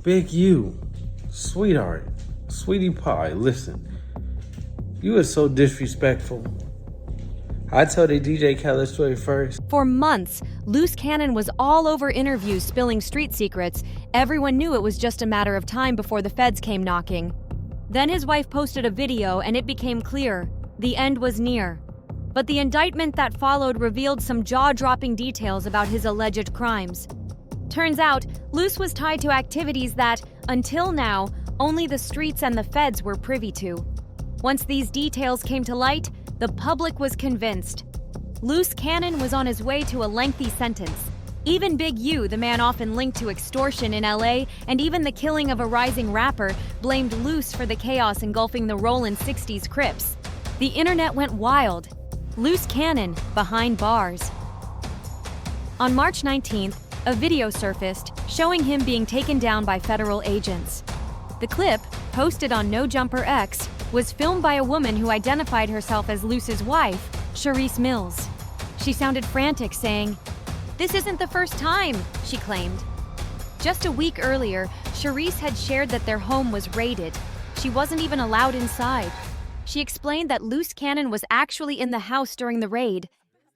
Big U, sweetheart, sweetie pie, listen. You are so disrespectful. I told the DJ Khaled story first. For months, Luce Cannon was all over interviews spilling street secrets. Everyone knew it was just a matter of time before the feds came knocking. Then his wife posted a video and it became clear. The end was near. But the indictment that followed revealed some jaw-dropping details about his alleged crimes. Turns out, Luce was tied to activities that, until now, only the streets and the feds were privy to. Once these details came to light, the public was convinced. Luce Cannon was on his way to a lengthy sentence. Even Big U, the man often linked to extortion in LA, and even the killing of a rising rapper, blamed Luce for the chaos engulfing the Rollin' 60s Crips. The internet went wild. Luce Cannon behind bars. On March 19th, a video surfaced showing him being taken down by federal agents. The clip, posted on No Jumper X, was filmed by a woman who identified herself as Luce's wife, Charisse Mills. She sounded frantic, saying, "This isn't the first time," she claimed. Just a week earlier, Charisse had shared that their home was raided. She wasn't even allowed inside. She explained that Luce Cannon was actually in the house during the raid.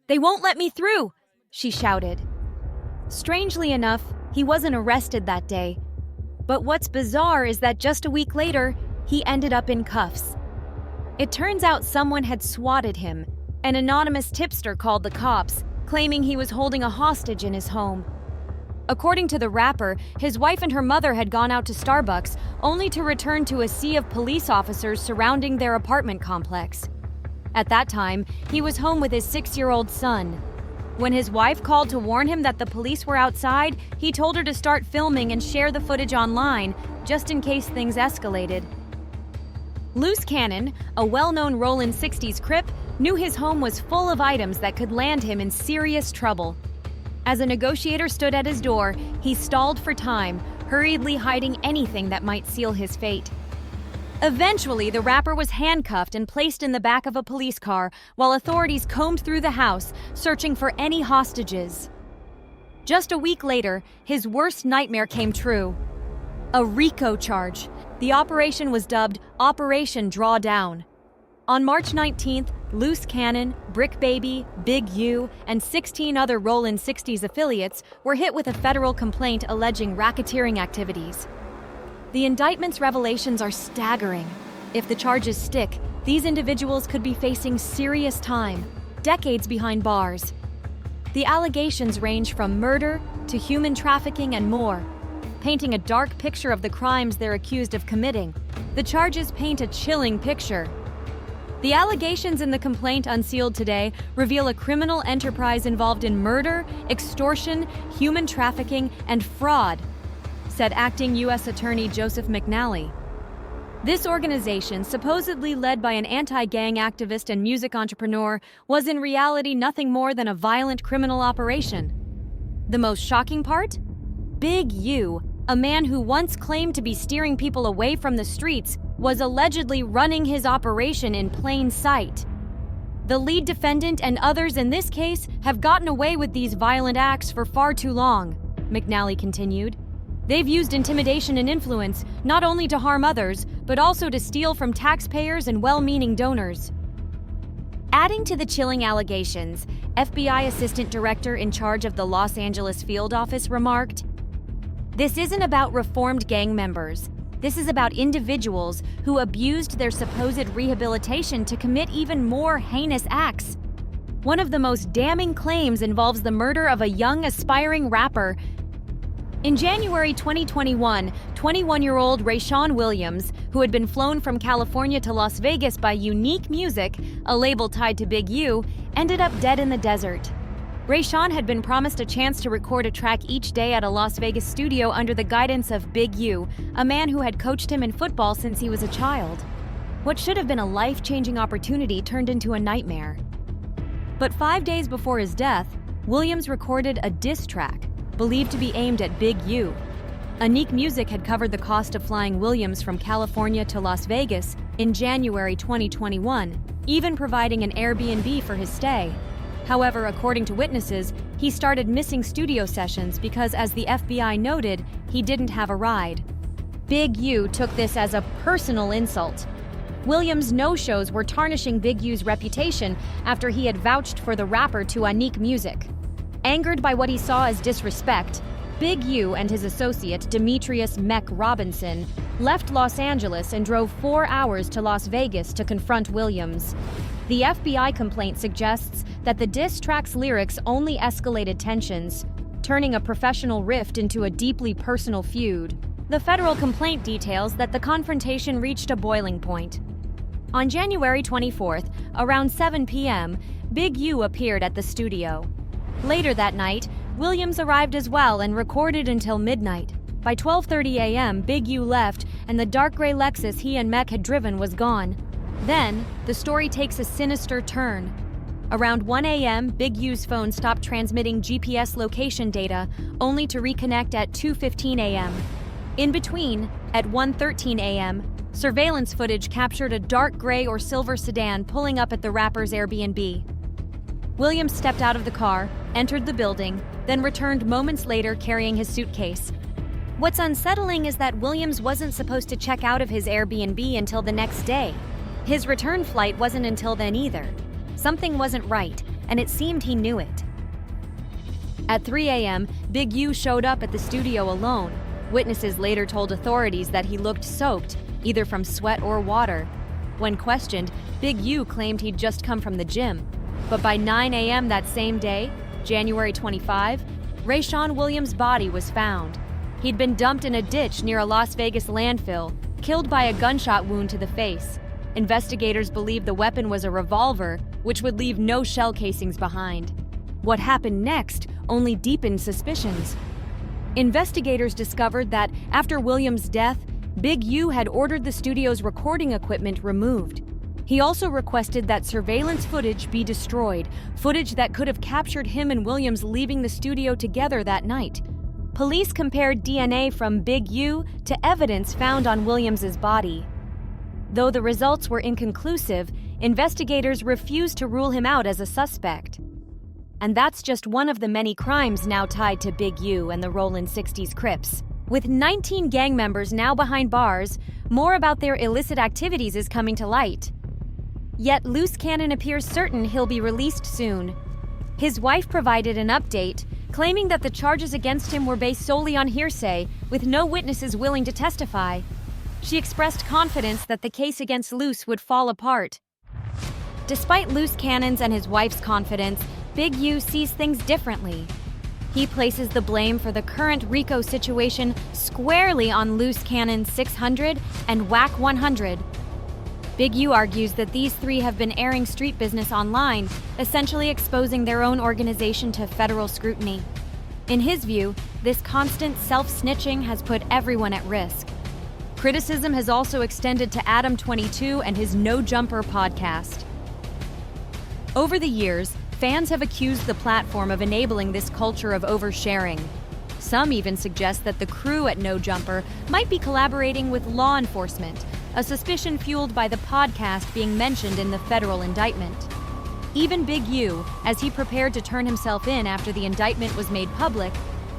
"They won't let me through," she shouted. Strangely enough, he wasn't arrested that day. But what's bizarre is that just a week later, he ended up in cuffs. It turns out someone had swatted him. An anonymous tipster called the cops, claiming he was holding a hostage in his home. According to the rapper, his wife and her mother had gone out to Starbucks, only to return to a sea of police officers surrounding their apartment complex. At that time, he was home with his 6-year-old son. When his wife called to warn him that the police were outside, he told her to start filming and share the footage online, just in case things escalated. Luce Cannon, a well-known Rollin' 60s Crip, knew his home was full of items that could land him in serious trouble. As a negotiator stood at his door, he stalled for time, hurriedly hiding anything that might seal his fate. Eventually, the rapper was handcuffed and placed in the back of a police car while authorities combed through the house, searching for any hostages. Just a week later, his worst nightmare came true. A RICO charge. The operation was dubbed Operation Drawdown. On March 19th, Luce Cannon, Brick Baby, Big U, and 16 other Rollin' 60s affiliates were hit with a federal complaint alleging racketeering activities. The indictment's revelations are staggering. If the charges stick, these individuals could be facing serious time, decades behind bars. The allegations range from murder to human trafficking and more, painting a dark picture of the crimes they're accused of committing. The charges paint a chilling picture. The allegations in the complaint unsealed today reveal a criminal enterprise involved in murder, extortion, human trafficking, and fraud, said acting U.S. Attorney Joseph McNally. This organization, supposedly led by an anti-gang activist and music entrepreneur, was in reality nothing more than a violent criminal operation. The most shocking part? Big U, a man who once claimed to be steering people away from the streets, was allegedly running his operation in plain sight. The lead defendant and others in this case have gotten away with these violent acts for far too long, McNally continued. They've used intimidation and influence not only to harm others, but also to steal from taxpayers and well-meaning donors. Adding to the chilling allegations, FBI Assistant Director in charge of the Los Angeles field office remarked, "This isn't about reformed gang members. This is about individuals who abused their supposed rehabilitation to commit even more heinous acts. One of the most damning claims involves the murder of a young, aspiring rapper. In January 2021, 21-year-old Rayshawn Williams, who had been flown from California to Las Vegas by Unique Music, a label tied to Big U, ended up dead in the desert. Rayshawn had been promised a chance to record a track each day at a Las Vegas studio under the guidance of Big U, a man who had coached him in football since he was a child. What should have been a life-changing opportunity turned into a nightmare. But 5 days before his death, Williams recorded a diss track, believed to be aimed at Big U. Unique Music had covered the cost of flying Williams from California to Las Vegas in January 2021, even providing an Airbnb for his stay. However, according to witnesses, he started missing studio sessions because, as the FBI noted, he didn't have a ride. Big U took this as a personal insult. Williams' no-shows were tarnishing Big U's reputation after he had vouched for the rapper to Anik Music. Angered by what he saw as disrespect, Big U and his associate Demetrius Mech Robinson left Los Angeles and drove 4 hours to Las Vegas to confront Williams. The FBI complaint suggests that the diss track's lyrics only escalated tensions, turning a professional rift into a deeply personal feud. The federal complaint details that the confrontation reached a boiling point. On January 24th, around 7 p.m., Big U appeared at the studio. Later that night, Williams arrived as well and recorded until midnight. By 12:30 a.m., Big U left, and the dark gray Lexus he and Mech had driven was gone. Then, the story takes a sinister turn. Around 1 a.m., Big U's phone stopped transmitting GPS location data, only to reconnect at 2:15 a.m. In between, at 1:13 a.m., surveillance footage captured a dark gray or silver sedan pulling up at the rapper's Airbnb. Williams stepped out of the car, entered the building, then returned moments later carrying his suitcase. What's unsettling is that Williams wasn't supposed to check out of his Airbnb until the next day. His return flight wasn't until then either. Something wasn't right, and it seemed he knew it. At 3 a.m., Big U showed up at the studio alone. Witnesses later told authorities that he looked soaked, either from sweat or water. When questioned, Big U claimed he'd just come from the gym. But by 9 a.m. that same day, January 25, Rayshawn Williams' body was found. He'd been dumped in a ditch near a Las Vegas landfill, killed by a gunshot wound to the face. Investigators believe the weapon was a revolver, which would leave no shell casings behind. What happened next only deepened suspicions. Investigators discovered that after Williams' death, Big U had ordered the studio's recording equipment removed. He also requested that surveillance footage be destroyed, footage that could have captured him and Williams leaving the studio together that night. Police compared DNA from Big U to evidence found on Williams's body. Though the results were inconclusive, investigators refused to rule him out as a suspect. And that's just one of the many crimes now tied to Big U and the Rollin' 60s Crips. With 19 gang members now behind bars, more about their illicit activities is coming to light. Yet Luce Cannon appears certain he'll be released soon. His wife provided an update, claiming that the charges against him were based solely on hearsay, with no witnesses willing to testify. She expressed confidence that the case against Luce would fall apart. Despite Luce Cannon's and his wife's confidence, Big U sees things differently. He places the blame for the current RICO situation squarely on Luce Cannon's 600 and WAC 100. Big U argues that these three have been airing street business online, essentially exposing their own organization to federal scrutiny. In his view, this constant self-snitching has put everyone at risk. Criticism has also extended to Adam22 and his No Jumper podcast. Over the years, fans have accused the platform of enabling this culture of oversharing. Some even suggest that the crew at No Jumper might be collaborating with law enforcement, a suspicion fueled by the podcast being mentioned in the federal indictment. Even Big U, as he prepared to turn himself in after the indictment was made public,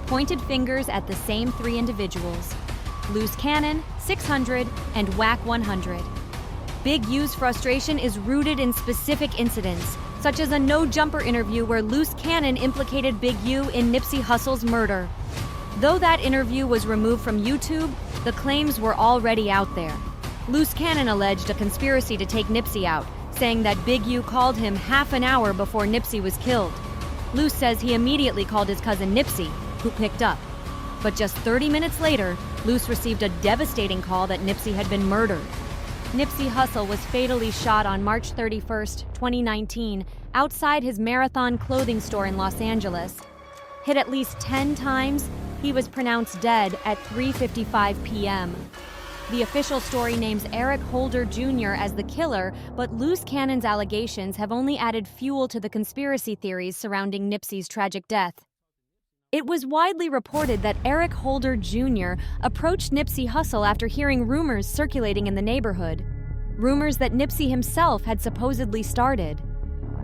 pointed fingers at the same three individuals: Luce Cannon, 600, and WAC 100. Big U's frustration is rooted in specific incidents, such as a No Jumper interview where Luce Cannon implicated Big U in Nipsey Hussle's murder. Though that interview was removed from YouTube, the claims were already out there. Luce Cannon alleged a conspiracy to take Nipsey out, saying that Big U called him half an hour before Nipsey was killed. Luce says he immediately called his cousin Nipsey, who picked up. But just 30 minutes later, Luce received a devastating call that Nipsey had been murdered. Nipsey Hussle was fatally shot on March 31st, 2019, outside his Marathon clothing store in Los Angeles. Hit at least 10 times, he was pronounced dead at 3:55 p.m. The official story names Eric Holder Jr. as the killer, but Luce Cannon's allegations have only added fuel to the conspiracy theories surrounding Nipsey's tragic death. It was widely reported that Eric Holder Jr. approached Nipsey Hussle after hearing rumors circulating in the neighborhood. Rumors that Nipsey himself had supposedly started.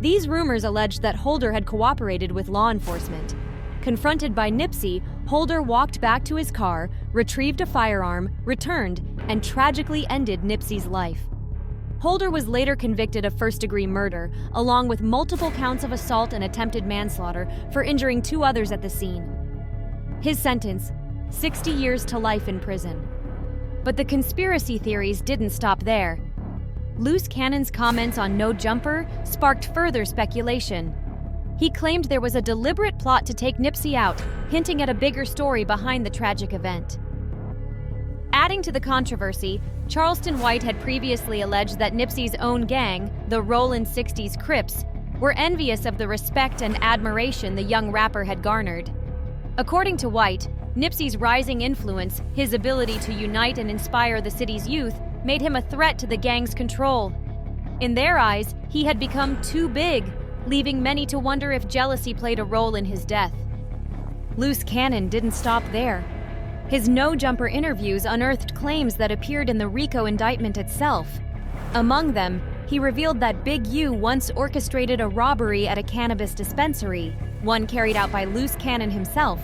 These rumors alleged that Holder had cooperated with law enforcement. Confronted by Nipsey, Holder walked back to his car, retrieved a firearm, returned, and tragically ended Nipsey's life. Holder was later convicted of first-degree murder, along with multiple counts of assault and attempted manslaughter for injuring 2 others at the scene. His sentence, 60 years to life in prison. But the conspiracy theories didn't stop there. Luce Cannon's comments on No Jumper sparked further speculation. He claimed there was a deliberate plot to take Nipsey out, hinting at a bigger story behind the tragic event. Adding to the controversy, Charleston White had previously alleged that Nipsey's own gang, the Rollin' 60s Crips, were envious of the respect and admiration the young rapper had garnered. According to White, Nipsey's rising influence, his ability to unite and inspire the city's youth, made him a threat to the gang's control. In their eyes, he had become too big, leaving many to wonder if jealousy played a role in his death. Luce Cannon didn't stop there. His No Jumper interviews unearthed claims that appeared in the RICO indictment itself. Among them, he revealed that Big U once orchestrated a robbery at a cannabis dispensary, one carried out by Luce Cannon himself.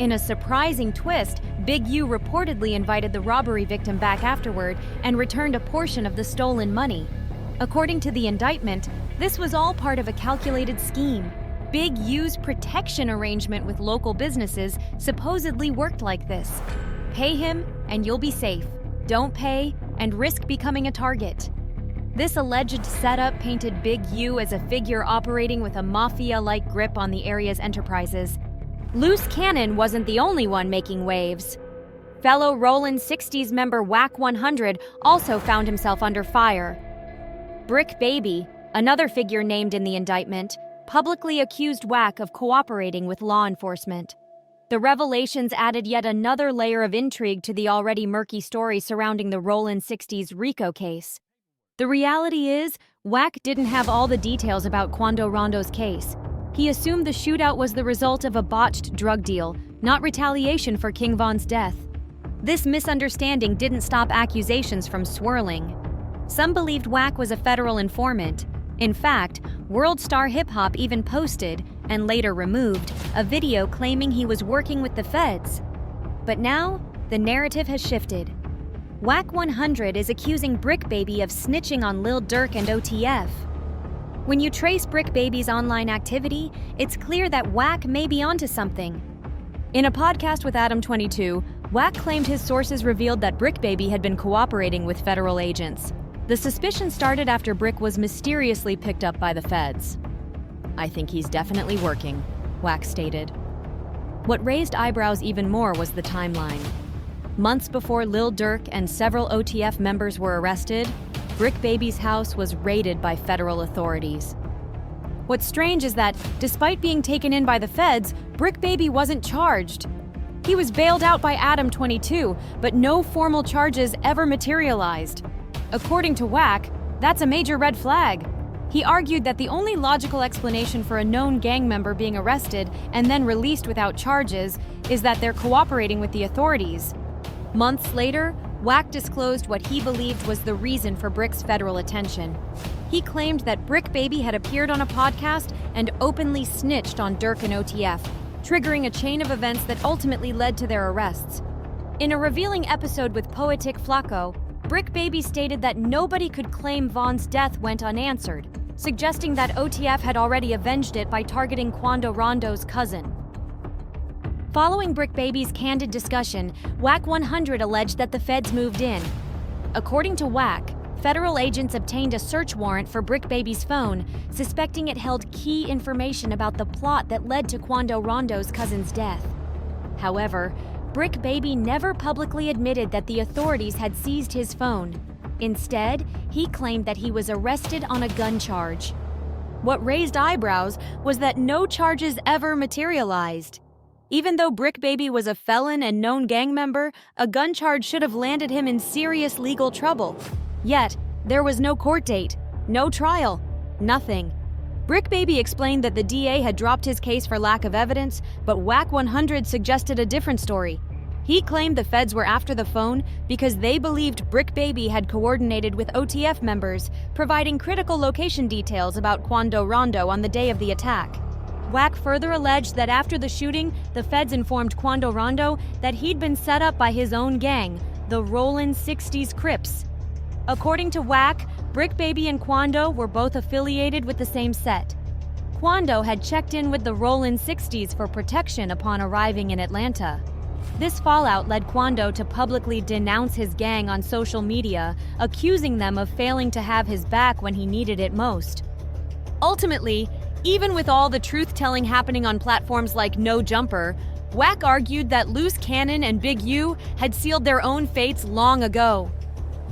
In a surprising twist, Big U reportedly invited the robbery victim back afterward and returned a portion of the stolen money. According to the indictment, this was all part of a calculated scheme. Big U's protection arrangement with local businesses supposedly worked like this. Pay him and you'll be safe. Don't pay and risk becoming a target. This alleged setup painted Big U as a figure operating with a mafia-like grip on the area's enterprises. Luce Cannon wasn't the only one making waves. Fellow Rollin' 60s member Whack 100 also found himself under fire. Brick Baby, another figure named in the indictment, publicly accused Whack of cooperating with law enforcement. The revelations added yet another layer of intrigue to the already murky story surrounding the Rollin' 60s RICO case. The reality is, Whack didn't have all the details about Quando Rondo's case. He assumed the shootout was the result of a botched drug deal, not retaliation for King Von's death. This misunderstanding didn't stop accusations from swirling. Some believed Whack was a federal informant. In fact, World Star Hip Hop even posted, and later removed, a video claiming he was working with the feds. But now, the narrative has shifted. Whack 100 is accusing Brick Baby of snitching on Lil Durk and OTF. When you trace Brick Baby's online activity, it's clear that Whack may be onto something. In a podcast with Adam 22, Whack claimed his sources revealed that Brick Baby had been cooperating with federal agents. The suspicion started after Brick was mysteriously picked up by the feds. "I think he's definitely working," Whack stated. What raised eyebrows even more was the timeline. Months before Lil Durk and several OTF members were arrested, Brick Baby's house was raided by federal authorities. What's strange is that, despite being taken in by the feds, Brick Baby wasn't charged. He was bailed out by Adam 22, but no formal charges ever materialized. According to Whack, that's a major red flag. He argued that the only logical explanation for a known gang member being arrested and then released without charges is that they're cooperating with the authorities. Months later, Whack disclosed what he believed was the reason for Brick's federal attention. He claimed that Brick Baby had appeared on a podcast and openly snitched on Durk and OTF, triggering a chain of events that ultimately led to their arrests. In a revealing episode with Poetic Flacco, Brick Baby stated that nobody could claim Von's death went unanswered, suggesting that OTF had already avenged it by targeting Quando Rondo's cousin. Following Brick Baby's candid discussion, Whack 100 alleged that the feds moved in. According to Whack, federal agents obtained a search warrant for Brick Baby's phone, suspecting it held key information about the plot that led to Quando Rondo's cousin's death. However, Brick Baby never publicly admitted that the authorities had seized his phone. Instead, he claimed that he was arrested on a gun charge. What raised eyebrows was that no charges ever materialized. Even though Brick Baby was a felon and known gang member, a gun charge should have landed him in serious legal trouble. Yet, there was no court date, no trial, nothing. Brick Baby explained that the DA had dropped his case for lack of evidence, but Whack 100 suggested a different story. He claimed the feds were after the phone because they believed Brick Baby had coordinated with OTF members, providing critical location details about Quando Rondo on the day of the attack. Wack further alleged that after the shooting, the feds informed Quando Rondo that he'd been set up by his own gang, the Rollin' 60s Crips. According to Wack, Brick Baby and Quando were both affiliated with the same set. Quando had checked in with the Rollin' 60s for protection upon arriving in Atlanta. This fallout led Quando to publicly denounce his gang on social media, accusing them of failing to have his back when he needed it most. Ultimately, even with all the truth-telling happening on platforms like No Jumper, Wack argued that Luce Cannon and Big U had sealed their own fates long ago.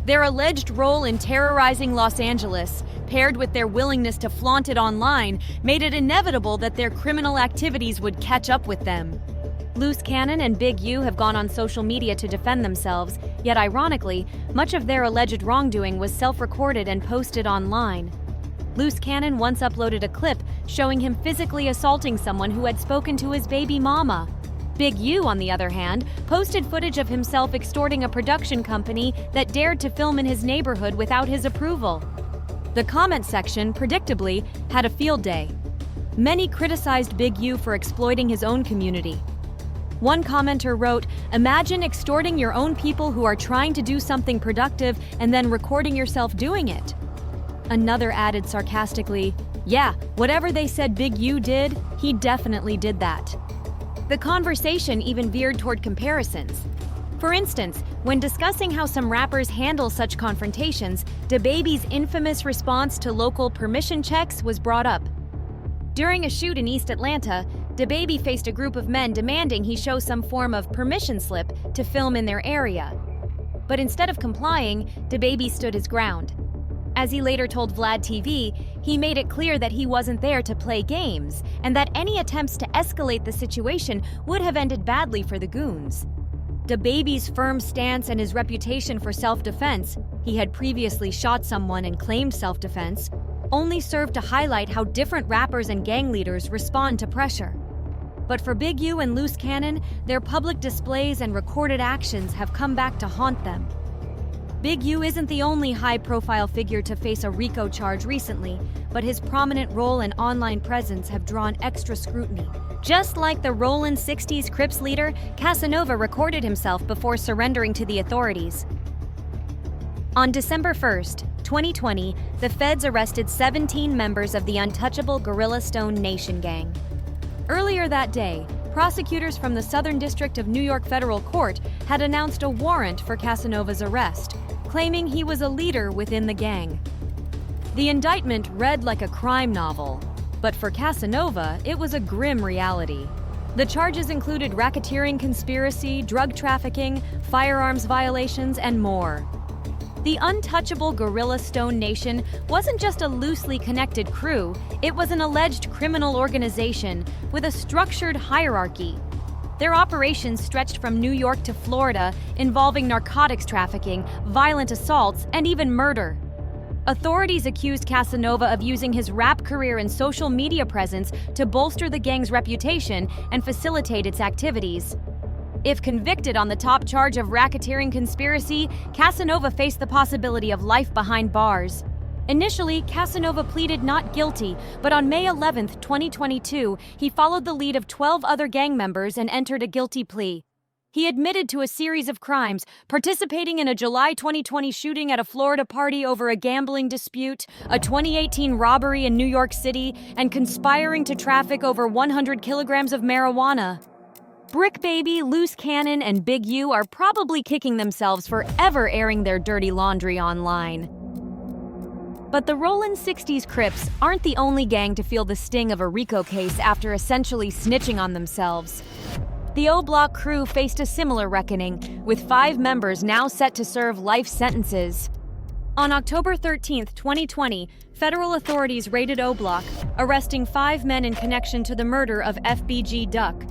Their alleged role in terrorizing Los Angeles, paired with their willingness to flaunt it online, made it inevitable that their criminal activities would catch up with them. Luce Cannon and Big U have gone on social media to defend themselves, yet ironically, much of their alleged wrongdoing was self-recorded and posted online. Luce Cannon once uploaded a clip showing him physically assaulting someone who had spoken to his baby mama. Big U, on the other hand, posted footage of himself extorting a production company that dared to film in his neighborhood without his approval. The comment section, predictably, had a field day. Many criticized Big U for exploiting his own community. One commenter wrote, "Imagine extorting your own people who are trying to do something productive and then recording yourself doing it." Another added sarcastically, "Yeah, whatever they said Big U did, he definitely did that." The conversation even veered toward comparisons. For instance, when discussing how some rappers handle such confrontations, DaBaby's infamous response to local permission checks was brought up. During a shoot in East Atlanta, DaBaby faced a group of men demanding he show some form of permission slip to film in their area. But instead of complying, DaBaby stood his ground. As he later told Vlad TV, he made it clear that he wasn't there to play games, and that any attempts to escalate the situation would have ended badly for the goons. DaBaby's firm stance and his reputation for self-defense, he had previously shot someone and claimed self-defense, only served to highlight how different rappers and gang leaders respond to pressure. But for Big U and Luce Cannon, their public displays and recorded actions have come back to haunt them. Big U isn't the only high-profile figure to face a RICO charge recently, but his prominent role and online presence have drawn extra scrutiny. Just like the Rollin' 60s Crips leader, Casanova recorded himself before surrendering to the authorities. On December 1st, 2020, the feds arrested 17 members of the untouchable Gorilla Stone Nation gang. Earlier that day, prosecutors from the Southern District of New York Federal Court had announced a warrant for Casanova's arrest, claiming he was a leader within the gang. The indictment read like a crime novel, but for Casanova, it was a grim reality. The charges included racketeering conspiracy, drug trafficking, firearms violations, and more. The untouchable Gorilla Stone Nation wasn't just a loosely connected crew, it was an alleged criminal organization with a structured hierarchy. Their operations stretched from New York to Florida, involving narcotics trafficking, violent assaults, and even murder. Authorities accused Casanova of using his rap career and social media presence to bolster the gang's reputation and facilitate its activities. If convicted on the top charge of racketeering conspiracy, Casanova faced the possibility of life behind bars. Initially, Casanova pleaded not guilty, but on May 11, 2022, he followed the lead of 12 other gang members and entered a guilty plea. He admitted to a series of crimes, participating in a July 2020 shooting at a Florida party over a gambling dispute, a 2018 robbery in New York City, and conspiring to traffic over 100 kilograms of marijuana. Brick Baby, Luce Cannon, and Big U are probably kicking themselves for ever airing their dirty laundry online. But the Rollin' 60s Crips aren't the only gang to feel the sting of a RICO case after essentially snitching on themselves. The O-Block crew faced a similar reckoning, with 5 members now set to serve life sentences. On October 13, 2020, federal authorities raided O-Block, arresting 5 men in connection to the murder of FBG Duck.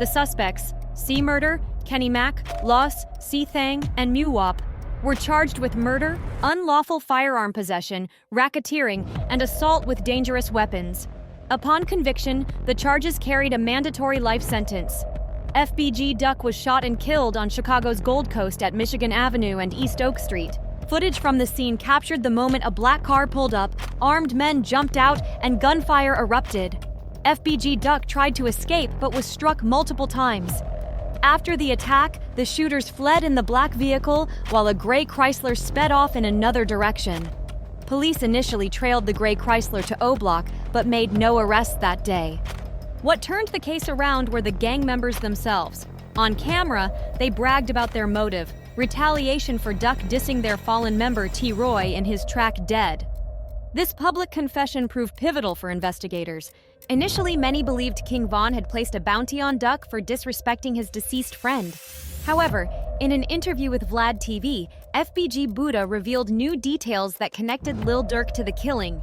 The suspects, C. Murder, Kenny Mack, Loss, C. Thang, and Muwop, were charged with murder, unlawful firearm possession, racketeering, and assault with dangerous weapons. Upon conviction, the charges carried a mandatory life sentence. FBG Duck was shot and killed on Chicago's Gold Coast at Michigan Avenue and East Oak Street. Footage from the scene captured the moment a black car pulled up, armed men jumped out, and gunfire erupted. FBG Duck tried to escape but was struck multiple times. After the attack, the shooters fled in the black vehicle while a gray Chrysler sped off in another direction. Police initially trailed the gray Chrysler to O Block but made no arrests that day. What turned the case around were the gang members themselves. On camera, they bragged about their motive: retaliation for Duck dissing their fallen member T-Roy in his track Dead. This public confession proved pivotal for investigators. Initially, many believed King Von had placed a bounty on Duck for disrespecting his deceased friend. However, in an interview with Vlad TV, FBG Buddha revealed new details that connected Lil Durk to the killing.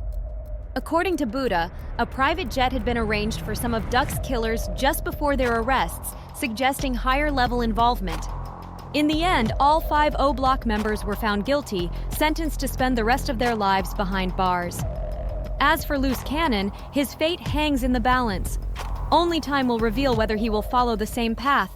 According to Buddha, a private jet had been arranged for some of Duck's killers just before their arrests, suggesting higher-level involvement. In the end, all 5 O Block members were found guilty, sentenced to spend the rest of their lives behind bars. As for Luce Cannon, his fate hangs in the balance. Only time will reveal whether he will follow the same path.